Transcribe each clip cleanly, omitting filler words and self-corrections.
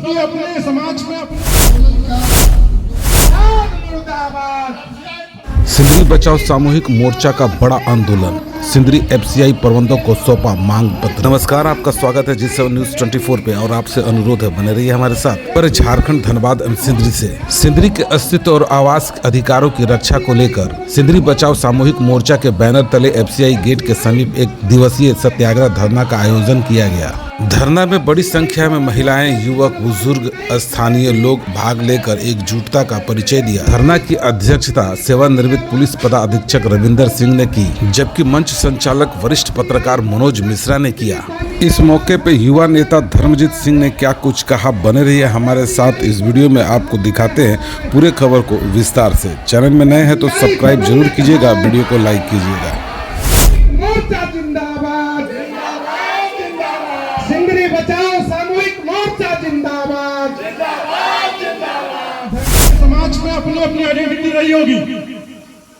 सबकी अपने समाज में सिंदरी बचाओ सामूहिक मोर्चा का बड़ा आंदोलन, सिंदरी एफसीआई प्रबंधक को सौंपा मांग पत्र। नमस्कार, आपका स्वागत है जी7 न्यूज 24 पे और आपसे अनुरोध है बने रहिए हमारे साथ। पर झारखंड धनबाद एवं सिंदरी से सिंदरी के अस्तित्व और आवास अधिकारों की रक्षा को लेकर सिंदरी बचाओ सामूहिक मोर्चा के बैनर तले एफसीआई गेट के समीप एक दिवसीय सत्याग्रह धरना का आयोजन किया गया। धरना में बड़ी संख्या में महिलाएं, युवक, बुजुर्ग, स्थानीय लोग भाग लेकर एकजुटता का परिचय दिया। धरना की अध्यक्षता सेवानिवृत्त पुलिस पदाधीक्षक रविंदर सिंह ने की, जबकि मंच संचालक वरिष्ठ पत्रकार मनोज मिश्रा ने किया। इस मौके पे युवा नेता धर्मजीत सिंह ने क्या कुछ कहा, बने रहिए हमारे साथ। इस वीडियो में आपको दिखाते हैं पूरे खबर को विस्तार से। चैनल में नए हैं तो सब्सक्राइब जरूर कीजिएगा, वीडियो को लाइक कीजिएगा। सिंदरी बचाओ सामूहिक मोर्चा जिंदाबाद। समाज में अपनी अपनी आइडेंटिटी रही होगी,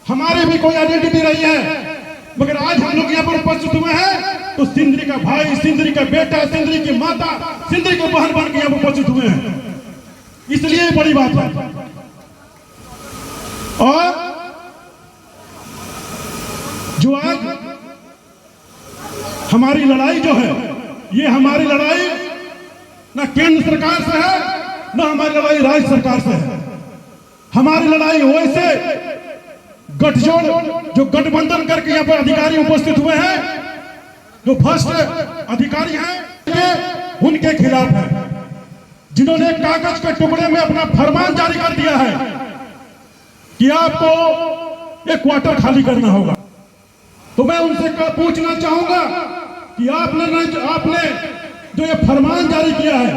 हमारे भी कोई आइडेंटिटी रही है, मगर आज हम लोग यहाँ पर उपस्थित हुए हैं तो सिंदरी का भाई, सिंदरी का बेटा, सिंदरी की माता, सिंदरी की बहन बन के यहाँ पर उपस्थित हुए हैं, इसलिए बड़ी बात है। और जो आज हमारी लड़ाई जो है, ये हमारी लड़ाई ना केंद्र सरकार से है, ना हमारी लड़ाई राज्य सरकार से है। हमारी लड़ाई वैसे गठजोड़ जो गठबंधन करके यहाँ पर अधिकारी उपस्थित हुए हैं, जो भ्रष्ट अधिकारी हैं, उनके खिलाफ है, जिन्होंने कागज के टुकड़े में अपना फरमान जारी कर दिया है कि आपको एक क्वार्टर खाली करना होगा। तो मैं उनसे पूछना चाहूंगा कि आपने जो ये फरमान जारी किया है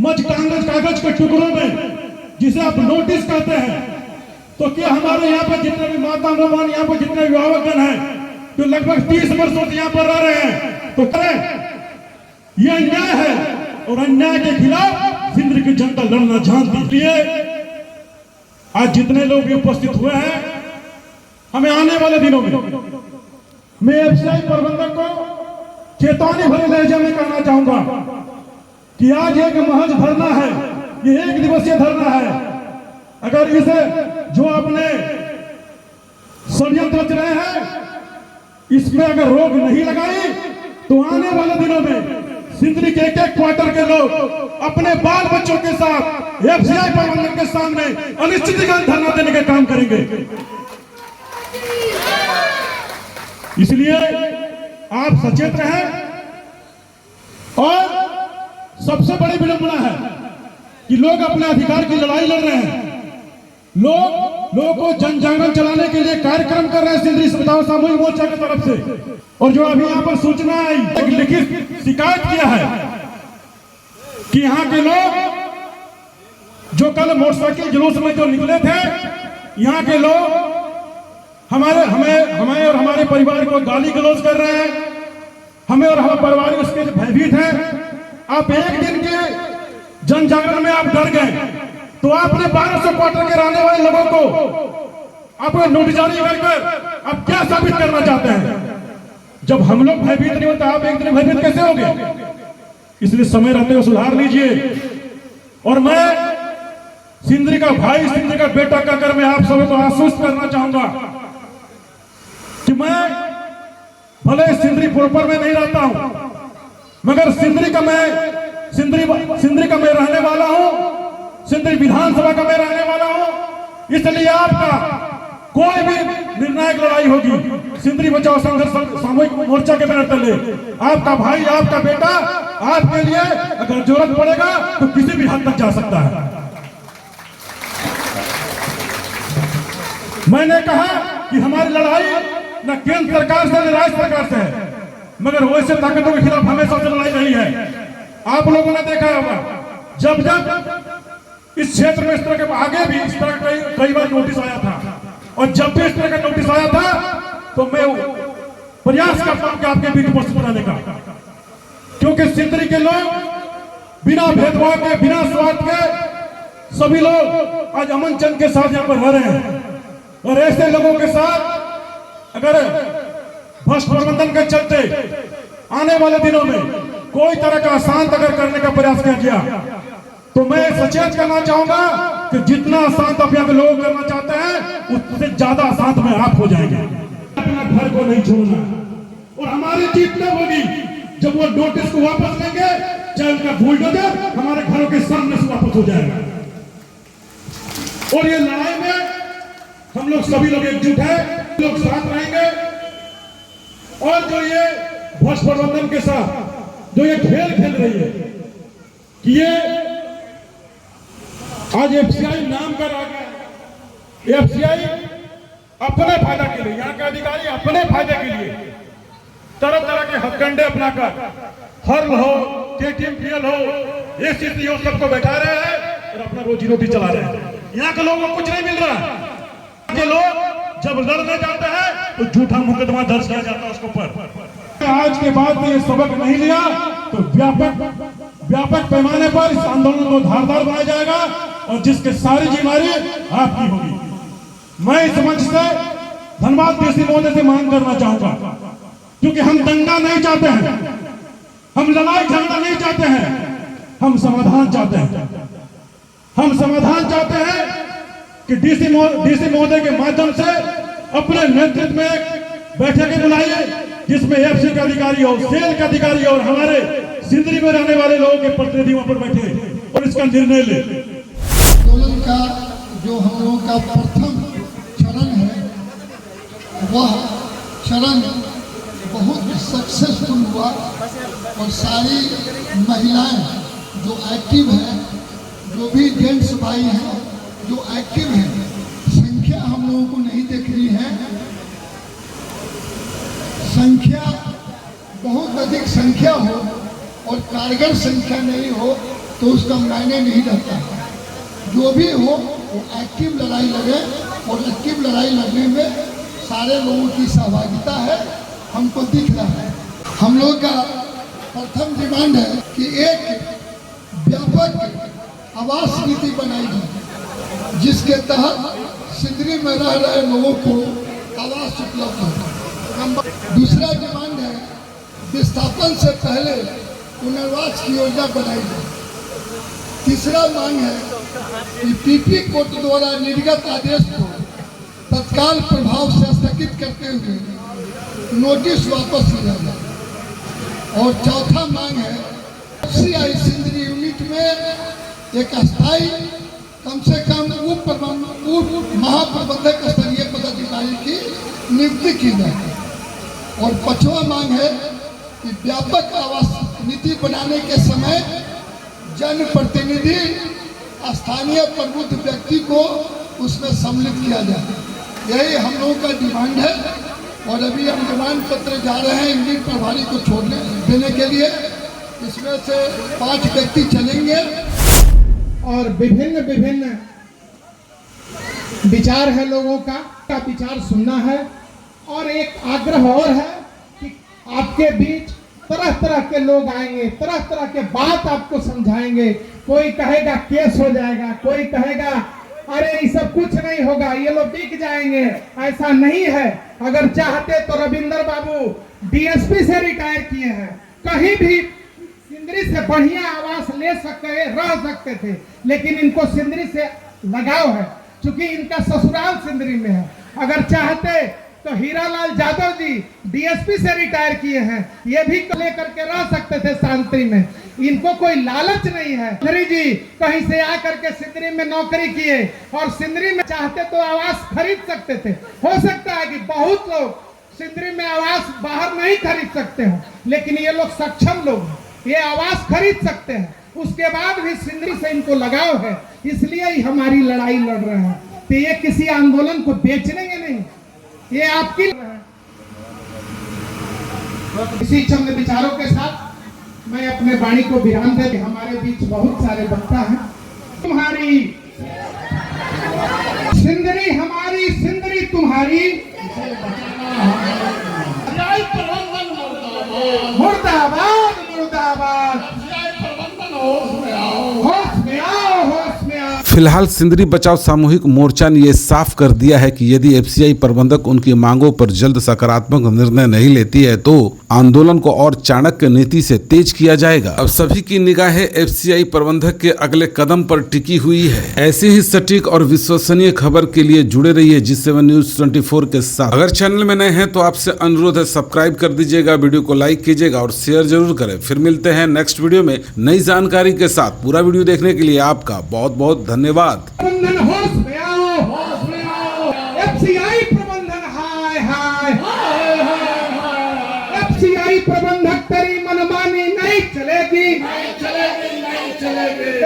मज कागज के टुकड़ों में, जिसे आप नोटिस कहते हैं, तो क्या हमारे यहाँ पर जितने भी माता भगवान, यहाँ पर जितने विवाहकगण हैं जो लगभग 30 वर्षों से यहाँ पर रह रहे हैं, तो करें ये अन्याय है और अन्याय के खिलाफ सिंदरी की जनता लड़ना जानती। इसलिए आज जितने लोग भी उपस्थित हुए हैं, हमें आने वाले दिनों में मैं एफसीआई प्रबंधक को चेतावनी भरे लहजे में कहना चाहूंगा कि आज एक महज धरना है, ये एक दिवसीय धरना है। अगर इसे जो अपने षड्यंत्र रच रहे हैं, इसमें अगर रोक नहीं लगाई तो आने वाले दिनों में सिंदरी के एक क्वार्टर के लोग अपने बाल बच्चों के साथ एफसीआई प्रबंधन के सामने अनिश्चितकाल धरना देने का काम करेंगे। इसलिए आप सचेत रहें। और सबसे बड़ी विडंबना है कि लोग अपने अधिकार की लड़ाई लड़ रहे हैं, लोगों को जन जागरण चलाने के लिए कार्यक्रम कर रहे हैं सिंदरी बचाओ सामूहिक मोर्चा की तरफ से। और जो अभी यहाँ पर सूचना आई, एक लिखित शिकायत किया है कि यहाँ के लोग जो कल मोटरसाइकिल जुलूस में जो निकले थे, यहाँ के लोग हमें और हमारे परिवार को गाली गलौज कर रहे हैं, हमें और हमारे परिवार उसके भयभीत है। आप एक दिन के जन जागरण में आप डर गए, तो आपने 1200 क्वार्टर के रहने वाले लोगों को आप नोटिस जारी कर आप क्या साबित करना चाहते हैं? जब हम लोग भयभीत नहीं होते, आप एक दिन भयभीत कैसे होंगे? इसलिए समय रहते हुए सुधार लीजिए। और मैं सिंदरी का भाई, सिंदरी का बेटा कहकर मैं आप सबको आश्वस्त करना चाहूंगा कि मैं भले सिंदरी प्रॉपर में नहीं रहता हूं, मगर सिंदरी का मैं रहने वाला हूं, सिंदरी विधानसभा का मैं रहने वाला हूं। इसलिए आपका कोई भी निर्णायक लड़ाई होगी, सिंदरी बचाओ संघर्ष सामूहिक मोर्चा के बैनर तले आपका भाई, आपका बेटा आपके लिए अगर जरूरत पड़ेगा तो किसी भी हद तक जा सकता है। मैंने कहा कि हमारी लड़ाई न केंद्र सरकार से न राज्य सरकार से है, मगर वैसे ताकतों के खिलाफ हमेशा से लड़ाई नहीं है। आप लोगों ने देखा होगा, जब इस क्षेत्र में इस तरह के आगे भी इस तरह का कई बार नोटिस आया था, और जब भी इस तरह का नोटिस आया था तो मैं प्रयास करता हूं कि आपके बीच उपस्थित रहने का, क्योंकि सिंदरी के लोग बिना भेदभाव के, बिना स्वार्थ के सभी लोग आज अमन चंद के साथ यहाँ पर रह रहे हैं। और ऐसे लोगों के साथ अगर भ्रष्ट प्रबंधन के चलते आने वाले दिनों में कोई तरह का अशांत अगर करने का प्रयास किया गया सचेत करना चाहूंगा कि जितना अशांत आप यहाँ पे लोग करना चाहते हैं उससे ज्यादा अशांत में आप हो जाएंगे। अपना घर को नहीं छोड़ना और हमारी जीत तब होगी जब वो नोटिस को वापस लेंगे, चाहे उनका बुलडोजर हमारे घरों के सामने से वापस हो जाएगा। और ये लड़ाई में हम लोग सभी लोग एकजुट हैं, लोग साथ रहेंगे। और जो ये भ्रष्ट प्रबंधन के साथ जो ये खेल खेल रही है कि ये आज एफसीआई नाम कर आ गया, एफसीआई अपने फायदा के लिए, यहाँ के अधिकारी अपने फायदे के लिए तरह तरह के हथकंडे अपनाकर हर्ल हो, केटीएमपीएल हो, एसीसी हो, सबको बैठा रहे हैं और अपना रोजी रोटी चला रहे हैं। यहाँ के लोगों को कुछ नहीं मिल रहा। ये लोग जब लड़ने जाते हैं तो झूठा मुकदमा दर्ज किया जाता है उसके ऊपर। आज के बाद ये सबक नहीं लिया तो व्यापक पैमाने पर इस आंदोलन को धारदार बनाया जाएगा और जिसके सारी जिम्मेदारी आपकी होगी। मैं इस मंच से धन्यवाद डीसी महोदय से मांग करना चाहूंगा, क्योंकि हम दंगा नहीं चाहते हैं, हम लड़ाई झगड़ा नहीं चाहते हैं, हम समाधान चाहते हैं। हम समाधान चाहते हैं कि डीसी महोदय के माध्यम से अपने नेतृत्व में एक बैठक बुलाइए जिसमें एफसी के अधिकारी हो, सेल के अधिकारी और हमारे सिंदरी में रहने वाले लोगों के प्रतिनिधि वहां पर बैठे और इसका निर्णय ले। आंदोलन का जो हम लोगों का प्रथम चरण है वह चरण बहुत सक्सेसफुल हुआ और सारी महिलाएं जो एक्टिव हैं, जो भी जेंट्स भाई हैं जो एक्टिव हैं, संख्या हम लोगों को नहीं दिख रही है, संख्या बहुत अधिक संख्या हो और कारगर संख्या नहीं हो तो उसका मायने नहीं रहता। जो भी हो वो एक्टिव लड़ाई लड़े और एक्टिव लड़ाई लड़ने में सारे लोगों की सहभागिता है, हमको दिख रहा है। हम लोग का प्रथम डिमांड है कि एक व्यापक आवास नीति बनाई जाए जिसके तहत सिंदरी में रह रहे लोगों को आवास उपलब्ध हो। दूसरा डिमांड है विस्थापन से पहले पुनर्वास की योजना बनाई जाए। तीसरा मांग है कि पीपी कोर्ट द्वारा निर्गत आदेश को तत्काल प्रभाव से स्थगित करते हुए नोटिस वापस लिया जाए। और चौथा मांग है एफसीआई सिंदरी यूनिट में एक अस्थायी कम से कम उप महाप्रबंधक स्तरीय पदाधिकारी की नियुक्ति की जाए। और पांचवा मांग है कि व्यापक आवास नीति बनाने के समय जनप्रतिनिधि स्थानीय प्रबुद्ध व्यक्ति को उसमें सम्मिलित किया जाए। यही हम लोगों का डिमांड है और अभी हम डिमांड पत्र जा रहे हैं यूनिट प्रभारी को छोड़ने देने के लिए। इसमें से 5 व्यक्ति चलेंगे और विभिन्न विचार है लोगों का विचार सुनना है। और एक आग्रह और है कि आपके बीच तरह तरह के लोग आएंगे, तरह तरह के बात आपको समझाएंगे। कोई कहेगा केस हो जाएगा, कोई कहेगा अरे ये सब कुछ नहीं होगा, ये लोग टिक जाएंगे। ऐसा नहीं है। अगर चाहते तो रविंदर बाबू डीएसपी से रिटायर किए हैं, कहीं भी सिंदरी से बढ़िया आवास ले सकते रह सकते थे, लेकिन इनको सिंदरी से लगाव है क्योंकि इनका ससुराल सिंदरी में है। अगर चाहते तो हीरालाल यादव जी डीएसपी से रिटायर किए हैं, ये भी लेकर के रह सकते थे शांति में। इनको कोई लालच नहीं है। सिंदरी जी कहीं से आकर के सिंदरी में नौकरी किए और सिंदरी में चाहते तो आवास खरीद सकते थे। हो सकता है कि बहुत लोग सिंदरी में आवास बाहर नहीं खरीद सकते हो, लेकिन ये लोग सक्षम लोग हैं, ये आवास खरीद सकते हैं। उसके बाद भी सिंदरी से इनको लगाव है, इसलिए ही हमारी लड़ाई लड़ रहे हैं। तो ये किसी आंदोलन को बेचने के नहीं, ये आपकी इसी चंद विचारों के साथ मैं अपने वाणी को विराम दे। हमारे बीच बहुत सारे वक्ता हैं। तुम्हारी सिंदरी हमारी, सिंदरी तुम्हारी, मुर्दाबाद मुर्दाबाद, होश में आओ, होश में आओ। फिलहाल सिंदरी बचाओ सामूहिक मोर्चा ने ये साफ कर दिया है कि यदि एफसीआई प्रबंधक उनकी मांगों पर जल्द सकारात्मक निर्णय नहीं लेती है तो आंदोलन को और चाणक्य नीति से तेज किया जाएगा। अब सभी की निगाहें एफसीआई प्रबंधक के अगले कदम पर टिकी हुई है। ऐसी ही सटीक और विश्वसनीय खबर के लिए जुड़े रहिए G7 न्यूज 24 के साथ। अगर चैनल में नए हैं तो आपसे अनुरोध है सब्सक्राइब कर दीजिएगा, वीडियो को लाइक कीजिएगा और शेयर जरूर करें। फिर मिलते हैं नेक्स्ट वीडियो में नई जानकारी के साथ। पूरा वीडियो देखने के लिए आपका बहुत बहुत धन्यवाद। होश में आओ, एफसीआई प्रबंधन हाय हाय, एफसीआई प्रबंधक तेरी मनमानी नहीं चलेगी,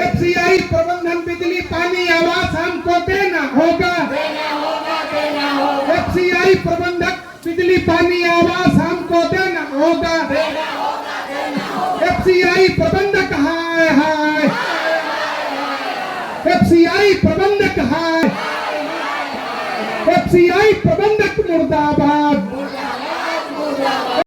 एफसीआई प्रबंधन बिजली पानी आवास हमको देना होगा, एफसीआई प्रबंधक बिजली पानी आवास हमको देना होगा, एफसीआई प्रबंधक हाय हाय, एफसीआई प्रबंधक हाय, एफसीआई प्रबंधक मुर्दाबाद।